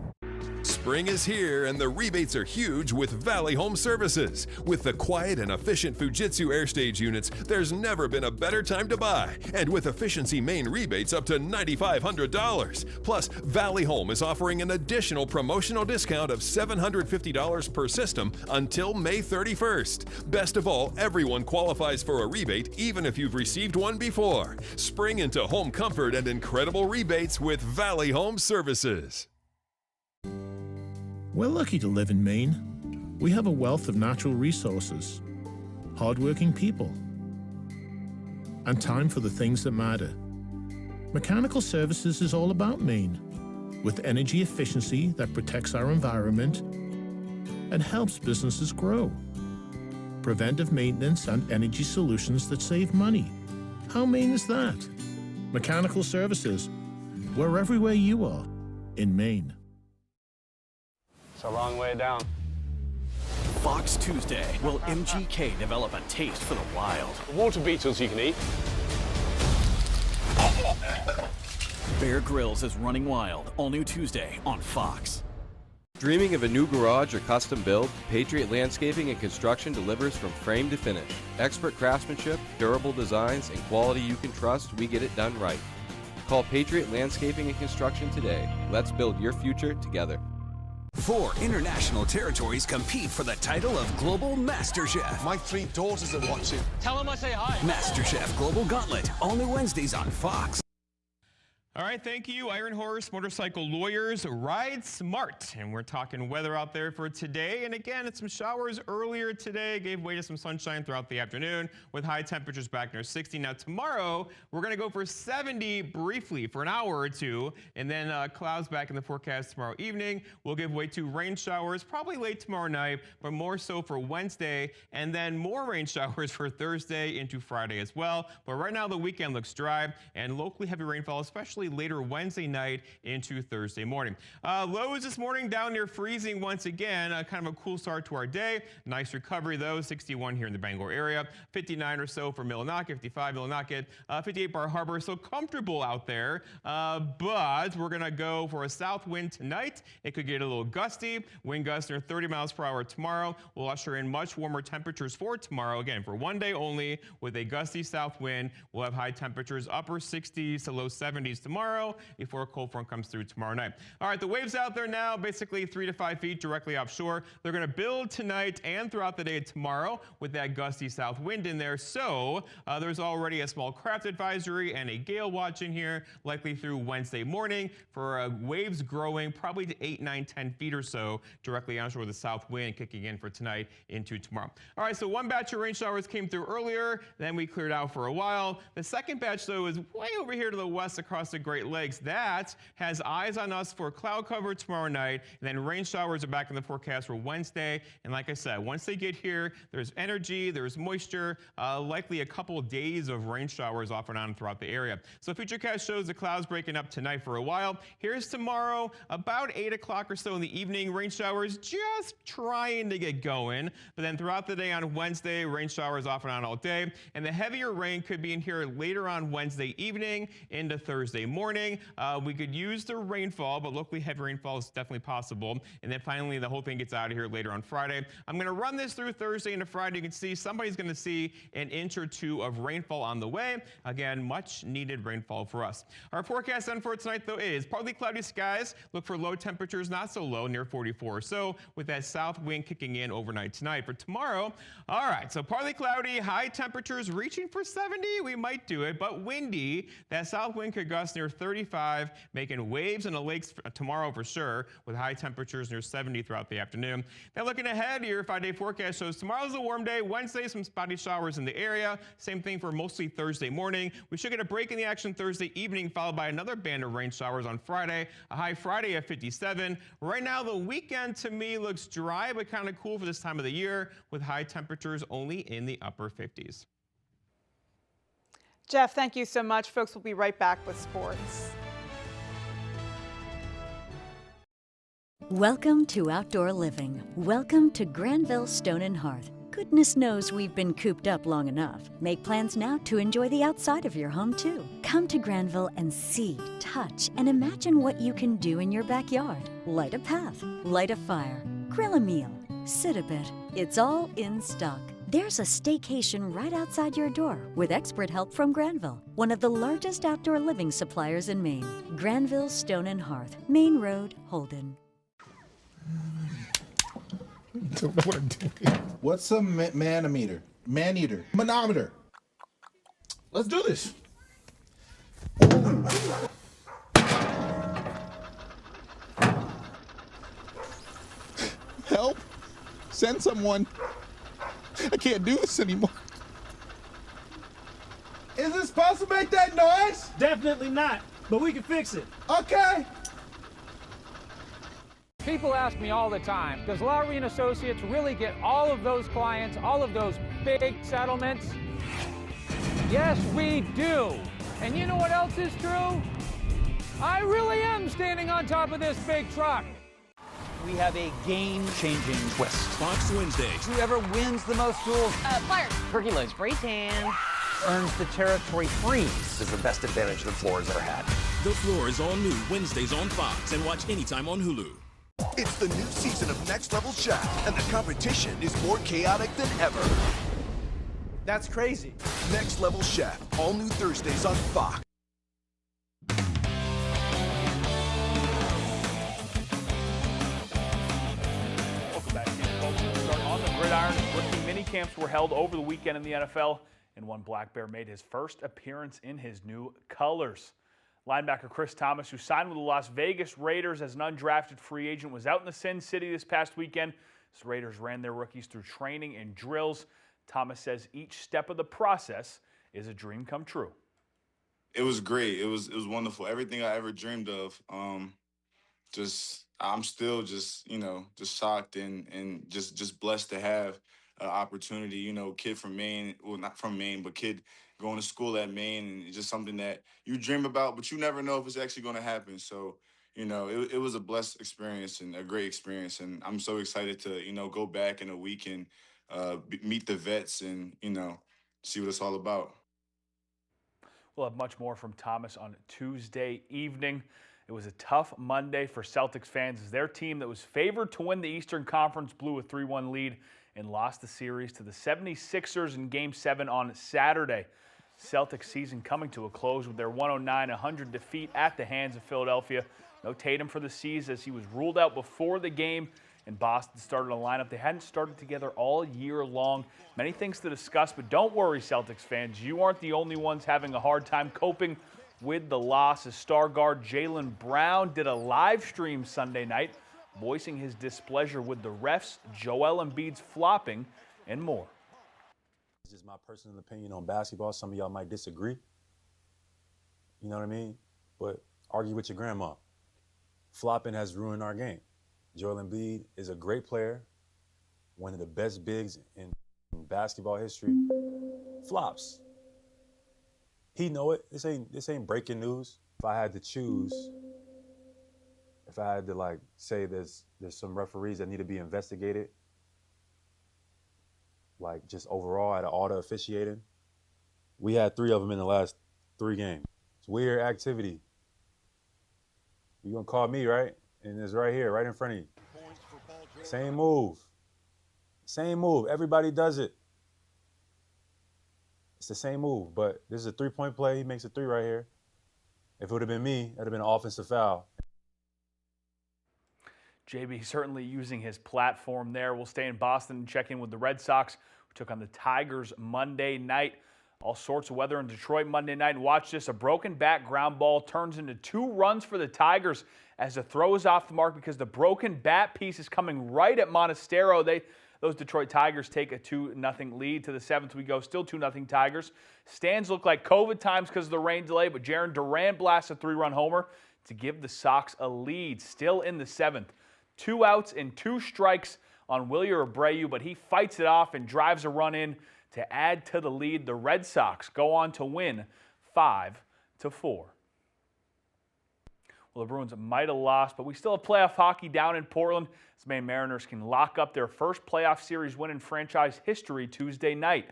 Spring is here and the rebates are huge with Valley Home Services. With the quiet and efficient Fujitsu Airstage units, there's never been a better time to buy. And with Efficiency Main rebates up to $9,500. Plus, Valley Home is offering an additional promotional discount of $750 per system until May 31st. Best of all, everyone qualifies for a rebate even if you've received one before. Spring into home comfort and incredible rebates with Valley Home Services. We're lucky to live in Maine. We have a wealth of natural resources, hardworking people, and time for the things that matter. Mechanical Services is all about Maine, with energy efficiency that protects our environment and helps businesses grow. Preventive maintenance and energy solutions that save money. How Maine is that? Mechanical Services. We're everywhere you are in Maine. It's a long way down. Fox Tuesday. Will MGK develop a taste for the wild? Water beetles you can eat. Bear Grylls is running wild. All new Tuesday on Fox. Dreaming of a new garage or custom build? Patriot Landscaping and Construction delivers from frame to finish. Expert craftsmanship, durable designs, and quality you can trust, we get it done right. Call Patriot Landscaping and Construction today. Let's build your future together. 4 international territories compete for the title of Global Master Chef. My 3 daughters are watching. Tell them I say hi. Master Chef Global Gauntlet, all new Wednesdays on Fox. All right, thank you, Iron Horse Motorcycle Lawyers. Ride smart. And we're talking weather out there for today. And again, it's some showers earlier today, gave way to some sunshine throughout the afternoon with high temperatures back near 60. Now tomorrow, we're going to go for 70 briefly for an hour or two. And then clouds back in the forecast tomorrow evening. We'll give way to rain showers, probably late tomorrow night, but more so for Wednesday. And then more rain showers for Thursday into Friday as well. But right now, the weekend looks dry and locally heavy rainfall, especially later Wednesday night into Thursday morning. Lows this morning down near freezing once again. Kind of a cool start to our day. Nice recovery though. 61 here in the Bangor area. 59 or so for Millinocket. 55 Millinocket. 58 Bar Harbor. So comfortable out there. But we're going to go for a south wind tonight. It could get a little gusty. Wind gusts near 30 miles per hour tomorrow. We'll usher in much warmer temperatures for tomorrow. Again, for one day only with a gusty south wind. We'll have high temperatures upper 60s to low 70s tomorrow before a cold front comes through tomorrow night. All right, the waves out there now, basically 3 to 5 feet directly offshore. They're going to build tonight and throughout the day tomorrow with that gusty south wind in there. So there's already a small craft advisory and a gale watch in here, likely through Wednesday morning for waves growing probably to 8, 9, 10 feet or so directly onshore with the south wind kicking in for tonight into tomorrow. All right, so one batch of rain showers came through earlier, then we cleared out for a while. The second batch, though, is way over here to the west across the Great Lakes. That has eyes on us for cloud cover tomorrow night, and then rain showers are back in the forecast for Wednesday. And like I said, once they get here, there's energy, there's moisture, likely a couple of days of rain showers off and on throughout the area. So Futurecast shows the clouds breaking up tonight for a while. Here's tomorrow, about 8 o'clock or so in the evening, rain showers just trying to get going. But then throughout the day on Wednesday, rain showers off and on all day. And the heavier rain could be in here later on Wednesday evening into Thursday morning. We could use the rainfall, but locally heavy rainfall is definitely possible. And then finally, the whole thing gets out of here later on Friday. I'm going to run this through Thursday into Friday. You can see somebody's going to see an inch or two of rainfall on the way. Again, much needed rainfall for us. Our forecast then for tonight, though, is partly cloudy skies. Look for low temperatures, not so low, near 44 or so, with that south wind kicking in overnight tonight. For tomorrow, all right, so partly cloudy, high temperatures reaching for 70. We might do it, but windy. That south wind could gust near 35, making waves in the lakes tomorrow for sure, with high temperatures near 70 throughout the afternoon. Now looking ahead, your 5-day forecast shows tomorrow's a warm day. Wednesday, some spotty showers in the area. Same thing for mostly Thursday morning. We should get a break in the action Thursday evening, followed by another band of rain showers on Friday. A high Friday at 57. Right now, the weekend to me looks dry, but kind of cool for this time of the year, with high temperatures only in the upper 50s. Jeff, thank you so much. Folks, we'll be right back with sports. Welcome to outdoor living. Welcome to Granville Stone and Hearth. Goodness knows we've been cooped up long enough. Make plans now to enjoy the outside of your home, too. Come to Granville and see, touch, and imagine what you can do in your backyard. Light a path, light a fire, grill a meal, sit a bit. It's all in stock. There's a staycation right outside your door with expert help from Granville, one of the largest outdoor living suppliers in Maine. Granville Stone and Hearth, Main Road, Holden. Don't know what I'm doing. What's a manometer? Man-eater. Manometer. Let's do this. Help. Send someone. I can't do this anymore. Is it supposed to make that noise? Definitely not, but we can fix it. Okay. People ask me all the time, does Lowry & Associates really get all of those clients, all of those big settlements? Yes, we do. And you know what else is true? I really am standing on top of this big truck. We have a game-changing twist. Fox Wednesdays. Whoever wins the most duels, fire, turkey leg, spray tan, earns the territory freeze. Is the best advantage the floor has ever had. The Floor is all new Wednesdays on Fox and watch anytime on Hulu. It's the new season of Next Level Chef, and the competition is more chaotic than ever. That's crazy. Next Level Chef, all new Thursdays on Fox. Welcome back in, folks. We'll start on the gridiron. Rookie mini camps were held over the weekend in the NFL, and one Black Bear made his first appearance in his new colors. Linebacker Chris Thomas, who signed with the Las Vegas Raiders as an undrafted free agent, was out in the Sin City this past weekend. The Raiders ran their rookies through training and drills. Thomas says each step of the process is a dream come true. It was great. It was wonderful. Everything I ever dreamed of. I'm still just shocked and just blessed to have an opportunity. Kid from Maine, well, not from Maine, but kid going to school at Maine, and it's just something that you dream about, but you never know if it's actually going to happen. So, it was a blessed experience and a great experience, and I'm so excited to, go back in a week and meet the vets and, see what it's all about. We'll have much more from Thomas on Tuesday evening. It was a tough Monday for Celtics fans as their team that was favored to win the Eastern Conference blew a 3-1 lead and lost the series to the 76ers in Game 7 on Saturday. Celtics season coming to a close with their 109-100 defeat at the hands of Philadelphia. No Tatum for the C's as he was ruled out before the game, and Boston started a lineup they hadn't started together all year long. Many things to discuss, but don't worry, Celtics fans. You aren't the only ones having a hard time coping with the loss, as star guard Jaylen Brown did a live stream Sunday night, voicing his displeasure with the refs, Joel Embiid's flopping, and more. It's just my personal opinion on basketball. Some of y'all might disagree. You know what I mean? but argue with your grandma. Flopping has ruined our game. Joel Embiid is a great player, one of the best bigs in basketball history. Flops. He know it. This ain't breaking news. If I had to choose, if I had to like say there's some referees that need to be investigated, like just overall out of all the officiating, we had 3 of them in the last 3 games. It's weird activity. You're gonna call me, right? And it's right here, right in front of you. Same move. Same move. Everybody does it. It's the same move, but this is a 3-point play. He makes a 3 right here. If it would have been me, that would have been an offensive foul. JB certainly using his platform there. We'll stay in Boston and check in with the Red Sox, who took on the Tigers Monday night. All sorts of weather in Detroit Monday night. And watch this, a broken bat ground ball turns into 2 runs for the Tigers as the throw is off the mark because the broken bat piece is coming right at Montestero. Those Detroit Tigers take a 2-0 lead. To the 7th we go, still 2-0 Tigers. Stands look like COVID times because of the rain delay, but Jarren Duran blasts a 3-run homer to give the Sox a lead. Still in the 7th. 2 outs and 2 strikes on Wilyer Abreu, but he fights it off and drives a run in to add to the lead. The Red Sox go on to win 5-4. Well, the Bruins might have lost, but we still have playoff hockey down in Portland. As Maine Mariners can lock up their first playoff series win in franchise history Tuesday night.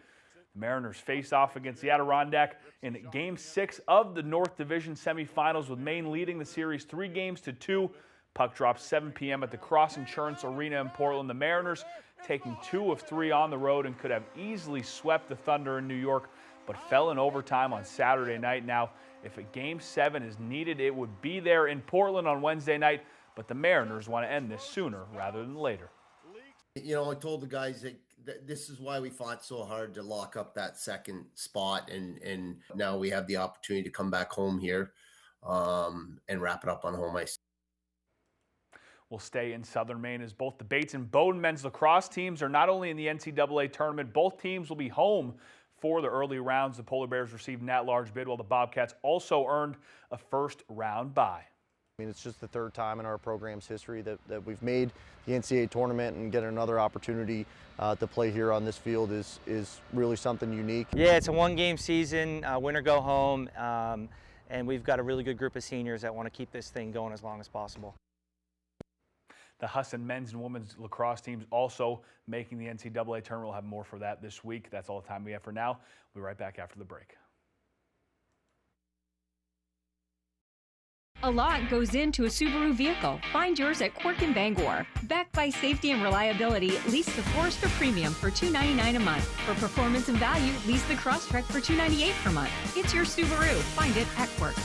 The Mariners face off against the Adirondack in Game 6 of the North Division semifinals, with Maine leading the series 3-2. Puck drops 7 p.m. at the Cross Insurance Arena in Portland. The Mariners taking 2 of 3 on the road and could have easily swept the Thunder in New York, but fell in overtime on Saturday night. Now, if a Game 7 is needed, it would be there in Portland on Wednesday night, but the Mariners want to end this sooner rather than later. You know, I told the guys that this is why we fought so hard to lock up that second spot, and now we have the opportunity to come back home here and wrap it up on home ice. We'll stay in Southern Maine as both the Bates and Bowdoin men's lacrosse teams are not only in the NCAA tournament, both teams will be home for the early rounds. The Polar Bears received an at-large bid, while the Bobcats also earned a first-round bye. I mean, it's just the 3rd time in our program's history that we've made the NCAA tournament, and getting another opportunity to play here on this field is really something unique. Yeah, it's a 1-game season, win or go home, and we've got a really good group of seniors that want to keep this thing going as long as possible. The Husson men's and women's lacrosse teams also making the NCAA tournament. We'll have more for that this week. That's all the time we have for now. We'll be right back after the break. A lot goes into a Subaru vehicle. Find yours at Quirk in Bangor. Backed by safety and reliability, lease the Forester Premium for $299 a month. For performance and value, lease the Crosstrek for $298 per month. It's your Subaru. Find it at Quirk.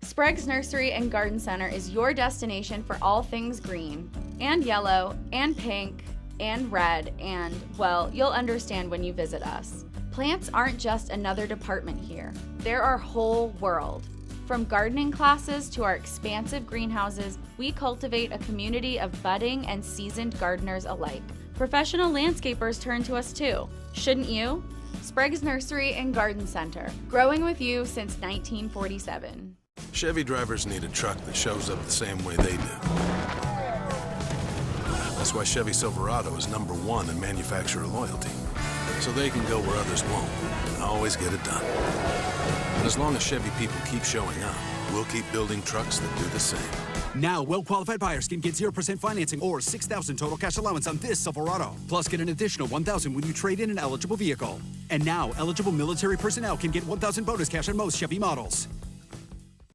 Sprague's Nursery and Garden Center is your destination for all things green, and yellow, and pink, and red, and, well, you'll understand when you visit us. Plants aren't just another department here. They're our whole world. From gardening classes to our expansive greenhouses, we cultivate a community of budding and seasoned gardeners alike. Professional landscapers turn to us too. Shouldn't you? Sprague's Nursery and Garden Center, growing with you since 1947. Chevy drivers need a truck that shows up the same way they do. That's why Chevy Silverado is #1 in manufacturer loyalty. So they can go where others won't and always get it done. And as long as Chevy people keep showing up, we'll keep building trucks that do the same. Now, well-qualified buyers can get 0% financing or $6,000 total cash allowance on this Silverado. Plus, get an additional $1,000 when you trade in an eligible vehicle. And now, eligible military personnel can get $1,000 bonus cash on most Chevy models.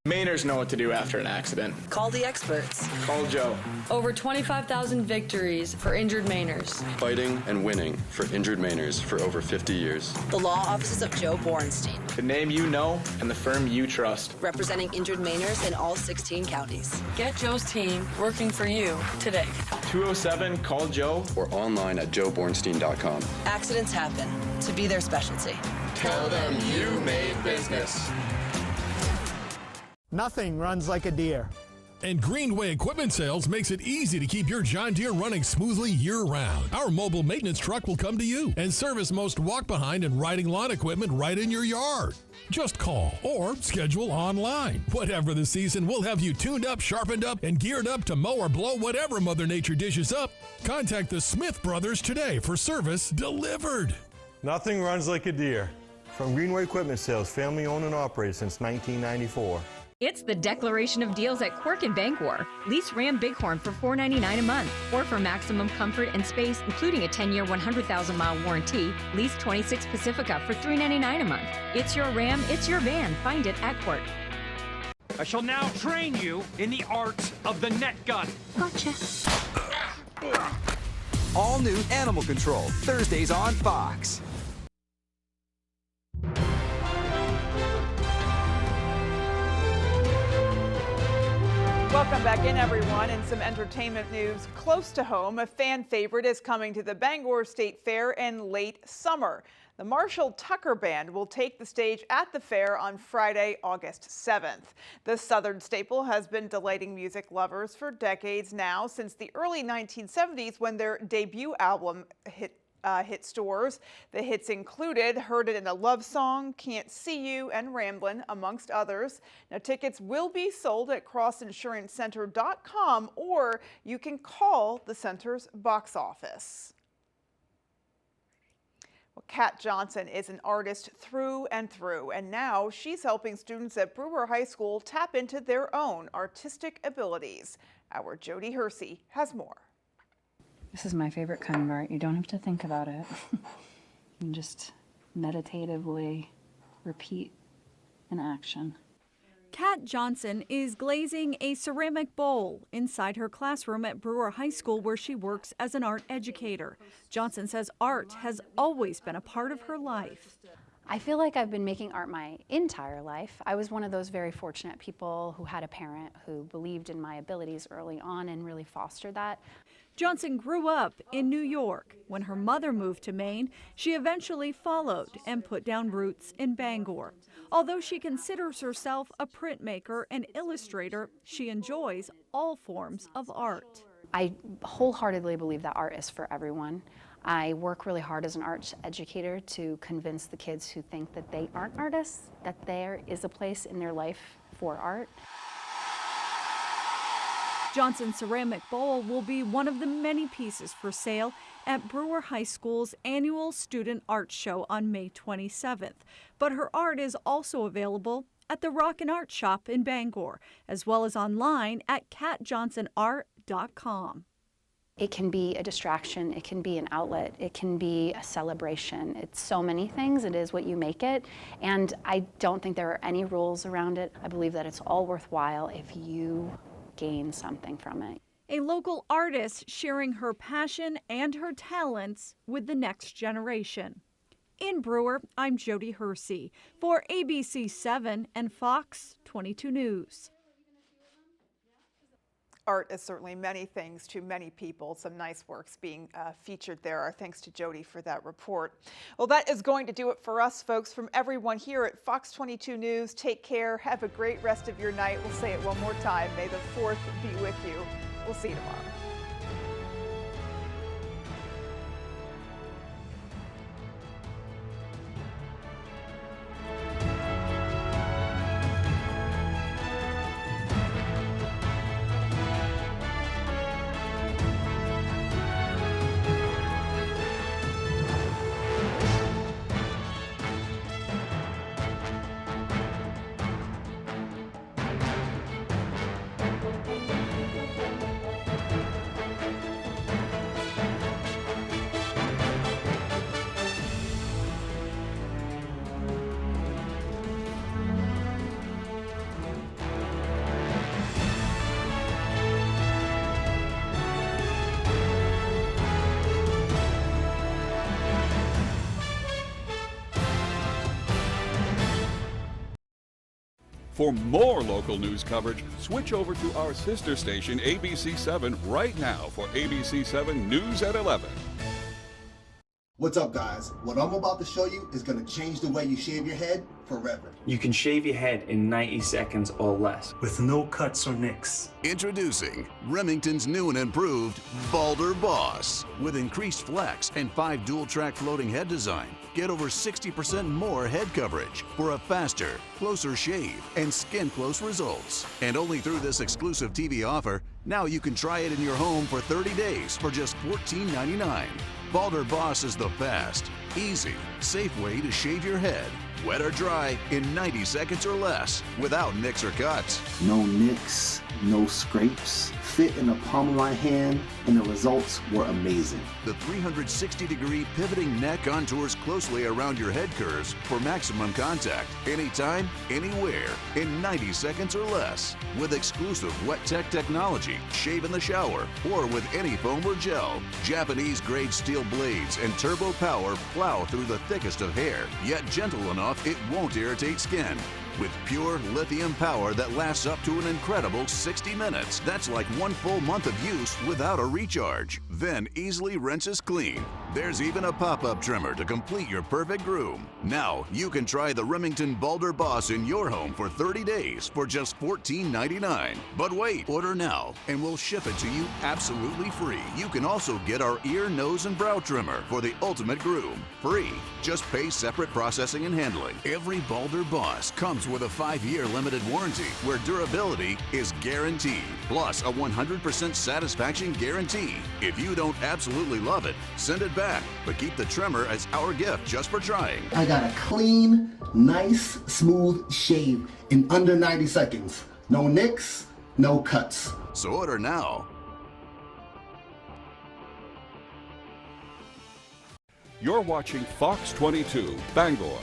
Mainers know what to do after an accident. Call the experts. Call Joe. Over 25,000 victories for injured Mainers. Fighting and winning for injured Mainers for over 50 years. The law offices of Joe Bornstein. The name you know and the firm you trust. Representing injured Mainers in all 16 counties. Get Joe's team working for you today. 207 Call Joe. Or online at joebornstein.com. Accidents happen. To be their specialty. Tell them you made business. Nothing runs like a deer. And Greenway Equipment Sales makes it easy to keep your John Deere running smoothly year-round. Our mobile maintenance truck will come to you and service most walk-behind and riding lawn equipment right in your yard. Just call or schedule online. Whatever the season, we'll have you tuned up, sharpened up, and geared up to mow or blow whatever Mother Nature dishes up. Contact the Smith Brothers today for service delivered. Nothing runs like a Deere. From Greenway Equipment Sales, family owned and operated since 1994. It's the declaration of deals at Quirk and Bangor. Lease Ram Bighorn for $499 a month, or for maximum comfort and space, including a 10-year, 100,000-mile warranty, lease 26 Pacifica for $399 a month. It's your Ram, it's your van. Find it at Quirk. I shall now train you in the art of the net gun. Gotcha. All new Animal Control, Thursdays on Fox. Welcome back in, everyone. And some entertainment news close to home. A fan favorite is coming to the Bangor State Fair in late summer. The Marshall Tucker Band will take the stage at the fair on Friday, August 7th. The Southern staple has been delighting music lovers for decades now, since the early 1970s when their debut album hit stores. The hits included Heard It in a Love Song, Can't See You, and Ramblin', amongst others. Now, tickets will be sold at crossinsurancecenter.com, or you can call the center's box office. Well, Kat Johnson is an artist through and through, and now she's helping students at Brewer High School tap into their own artistic abilities. Our Jody Hersey has more. This is my favorite kind of art. You don't have to think about it. You just meditatively repeat an action. Kat Johnson is glazing a ceramic bowl inside her classroom at Brewer High School, where she works as an art educator. Johnson says art has always been a part of her life. I feel like I've been making art my entire life. I was one of those very fortunate people who had a parent who believed in my abilities early on and really fostered that. Johnson grew up in New York. When her mother moved to Maine, she eventually followed and put down roots in Bangor. Although she considers herself a printmaker and illustrator, she enjoys all forms of art. I wholeheartedly believe that art is for everyone. I work really hard as an art educator to convince the kids who think that they aren't artists that there is a place in their life for art. Johnson's ceramic bowl will be one of the many pieces for sale at Brewer High School's annual Student Art Show on May 27th. But her art is also available at the Rock and Art Shop in Bangor, as well as online at katjohnsonart.com. It can be a distraction, it can be an outlet, it can be a celebration. It's so many things. It is what you make it. And I don't think there are any rules around it. I believe that it's all worthwhile if you gain something from it. A local artist sharing her passion and her talents with the next generation. In Brewer, I'm Jody Hersey for ABC 7 and Fox 22 News. Art is certainly many things to many people. Some nice works being featured there. Our thanks to Jody for that report. Well, that is going to do it for us, folks. From everyone here at Fox 22 News, take care. Have a great rest of your night. We'll say it one more time. May the 4th be with you. We'll see you tomorrow. For more local news coverage, switch over to our sister station, ABC 7, right now for ABC 7 News at 11. What's up, guys? What I'm about to show you is going to change the way you shave your head forever. You can shave your head in 90 seconds or less, with no cuts or nicks. Introducing Remington's new and improved Balder Boss. With increased flex and 5 dual-track floating head design, get over 60% more head coverage for a faster, closer shave and skin-close results. And only through this exclusive TV offer, now you can try it in your home for 30 days for just $14.99. Balder Boss is the fast, easy, safe way to shave your head, wet or dry, in 90 seconds or less, without nicks or cuts. No nicks, no scrapes, fit in the palm of my hand, and the results were amazing. The 360-degree pivoting neck contours closely around your head curves for maximum contact, anytime, anywhere, in 90 seconds or less. With exclusive Wet Tech technology, shave in the shower, or with any foam or gel. Japanese-grade steel blades and turbo power plow through the thickest of hair, yet gentle enough it won't irritate skin. With pure lithium power that lasts up to an incredible 60 minutes. That's like 1 full month of use without a recharge. Then easily rinses clean. There's even a pop-up trimmer to complete your perfect groom. Now you can try the Remington Balder Boss in your home for 30 days for just $14.99. But wait, order now and we'll ship it to you absolutely free. You can also get our ear, nose, and brow trimmer for the ultimate groom. Free. Just pay separate processing and handling. Every Balder Boss comes with a 5-year limited warranty where durability is guaranteed, plus a 100% satisfaction guarantee. If you don't absolutely love it, send it back, but keep the trimmer as our gift just for trying. I got a clean, nice, smooth shave in under 90 seconds. No nicks, no cuts. So order now. You're watching Fox 22 Bangor.